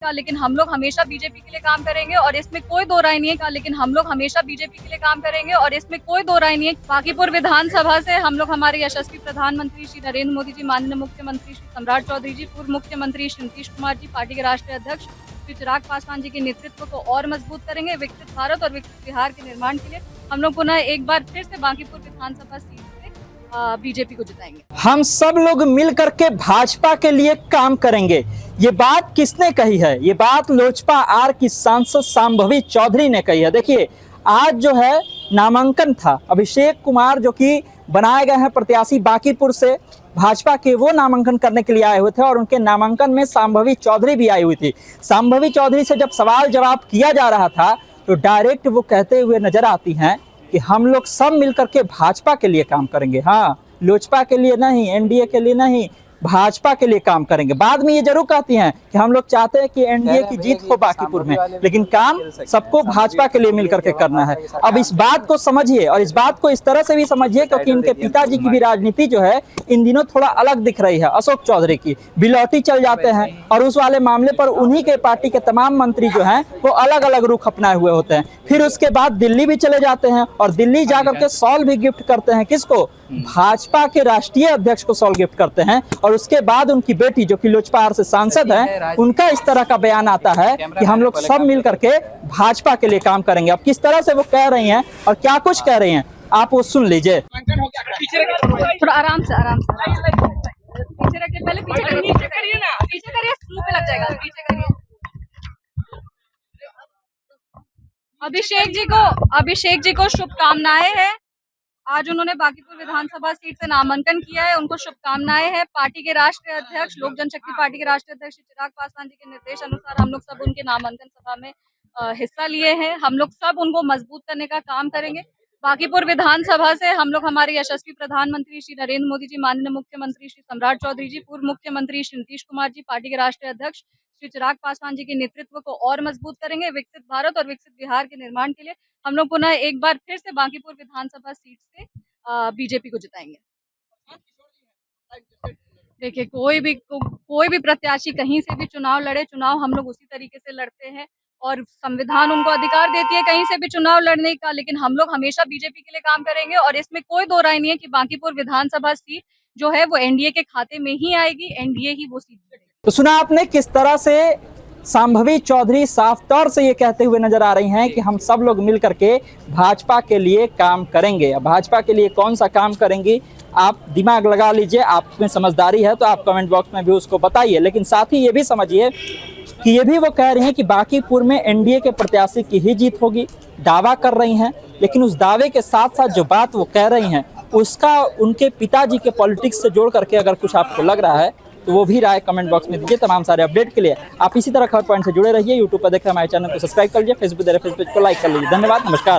लेकिन हम लोग हमेशा बीजेपी के लिए काम करेंगे और इसमें कोई दो राय नहीं है। लेकिन हम लोग हमेशा बीजेपी के लिए काम करेंगे और इसमें कोई दो राय नहीं है। बांकीपुर विधानसभा से हम लोग हमारे यशस्वी प्रधानमंत्री श्री नरेंद्र मोदी जी, माननीय मुख्यमंत्री श्री सम्राट चौधरी जी, पूर्व मुख्यमंत्री श्री नीतीश कुमार जी, पार्टी के राष्ट्रीय अध्यक्ष श्री चिराग पासवान जी के नेतृत्व को और मजबूत करेंगे। विकसित भारत और विकसित बिहार के निर्माण के लिए हम लोग पुनः एक बार फिर से बांकीपुर विधानसभा सीट से बीजेपी को जिताएंगे। हम सब लोग मिल करके भाजपा के लिए काम करेंगे। ये बात किसने कही है? ये बात लोजपा आर की सांसद शांभवी चौधरी ने कही है। देखिए, आज जो है नामांकन था। अभिषेक कुमार जो कि बनाए गए हैं प्रत्याशी बांकीपुर से भाजपा के, वो नामांकन करने के लिए आए हुए थे और उनके नामांकन में शांभवी चौधरी भी आई हुई थी। शांभवी चौधरी से जब सवाल जवाब किया जा रहा था तो डायरेक्ट वो कहते हुए नजर आती हैं कि हम लोग सब मिलकर के भाजपा के लिए काम करेंगे। हाँ, लोजपा के लिए नहीं, एनडीए के लिए नहीं, भाजपा के लिए काम करेंगे। बाद में ये जरूर कहती हैं कि हम लोग चाहते हैं कि एनडीए की जीत हो बांकीपुर में, लेकिन काम सबको भाजपा के लिए मिलकर के करना है। अब इस बात को समझिए और इस बात को इस तरह से भी समझिए क्योंकि इनके पिताजी की भी राजनीति जो है इन दिनों थोड़ा अलग दिख रही है। अशोक चौधरी की बिलौटी चल जाते हैं और उस वाले मामले पर उन्हीं के पार्टी के तमाम मंत्री जो हैं वो अलग अलग रुख अपनाए हुए होते हैं। फिर उसके बाद दिल्ली भी चले जाते हैं और दिल्ली जाकर के सॉल भी गिफ्ट करते हैं। किसको? भाजपा के राष्ट्रीय अध्यक्ष को सॉल गिफ्ट करते हैं। और उसके बाद उनकी बेटी जो कि लोजपा से सांसद है, उनका इस तरह का बयान आता है कि हम लोग सब मिल करके भाजपा के लिए काम करेंगे। अब किस तरह से वो कह रही हैं और क्या कुछ कह रही हैं आप वो सुन लीजिए। थोड़ा आराम से पीछे रखिए, पहले पीछे करिए ना, पीछे करिए, मुंह पे लग जाएगा, पीछे करिए। अभिषेक जी को शुभकामनाएं हैं। आज उन्होंने बांकीपुर विधानसभा सीट से नामांकन किया है, उनको शुभकामनाएं हैं। पार्टी के राष्ट्रीय अध्यक्ष, लोक जनशक्ति पार्टी के राष्ट्रीय अध्यक्ष चिराग पासवान जी के निर्देश अनुसार हम लोग सब उनके नामांकन सभा में हिस्सा लिए हैं। हम लोग सब उनको मजबूत करने का काम करेंगे। बांकीपुर विधानसभा से हम लोग हमारे यशस्वी प्रधानमंत्री श्री नरेंद्र मोदी जी, माननीय मुख्यमंत्री श्री सम्राट चौधरी जी, पूर्व मुख्यमंत्री श्री नीतीश कुमार जी, पार्टी के राष्ट्रीय अध्यक्ष श्री चिराग पासवान जी के नेतृत्व को और मजबूत करेंगे। विकसित भारत और विकसित बिहार के निर्माण के लिए हम लोग पुनः एक बार फिर से बांकीपुर विधानसभा सीट से बीजेपी को जिताएंगे। देखिए, कोई भी प्रत्याशी कहीं से भी चुनाव लड़े, चुनाव हम लोग उसी तरीके से लड़ते हैं और संविधान उनको अधिकार देती है कहीं से भी चुनाव लड़ने का। लेकिन हम लोग हमेशा बीजेपी के लिए काम करेंगे और इसमें कोई दो राय नहीं है कि बांकीपुर विधानसभा सीट जो है वो एनडीए के खाते में ही आएगी, एनडीए ही वो सीट जीतेगी। तो सुना आपने किस तरह से शांभवी चौधरी साफ तौर से ये कहते हुए नजर आ रही हैं कि हम सब लोग मिल करके भाजपा के लिए काम करेंगे। अब भाजपा के लिए कौन सा काम करेंगी आप दिमाग लगा लीजिए, आप में समझदारी है तो आप कमेंट बॉक्स में भी उसको बताइए। लेकिन साथ ही ये भी समझिए कि ये भी वो कह रही हैं कि बांकीपुर में एनडीए के प्रत्याशी की ही जीत होगी, दावा कर रही हैं। लेकिन उस दावे के साथ साथ जो बात वो कह रही हैं उसका उनके पिताजी के पॉलिटिक्स से जोड़ करके अगर कुछ आपको लग रहा है तो वो भी राय कमेंट बॉक्स में दीजिए। तमाम सारे अपडेट के लिए आप इसी तरह खबर पॉइंट से जुड़े रहिए। यूट्यूब पर देख रहे हमारे चैनल को सब्सक्राइब कर लीजिए, फेसबुक देख रहे फेसबुक को लाइक कर लीजिए। धन्यवाद, नमस्कार।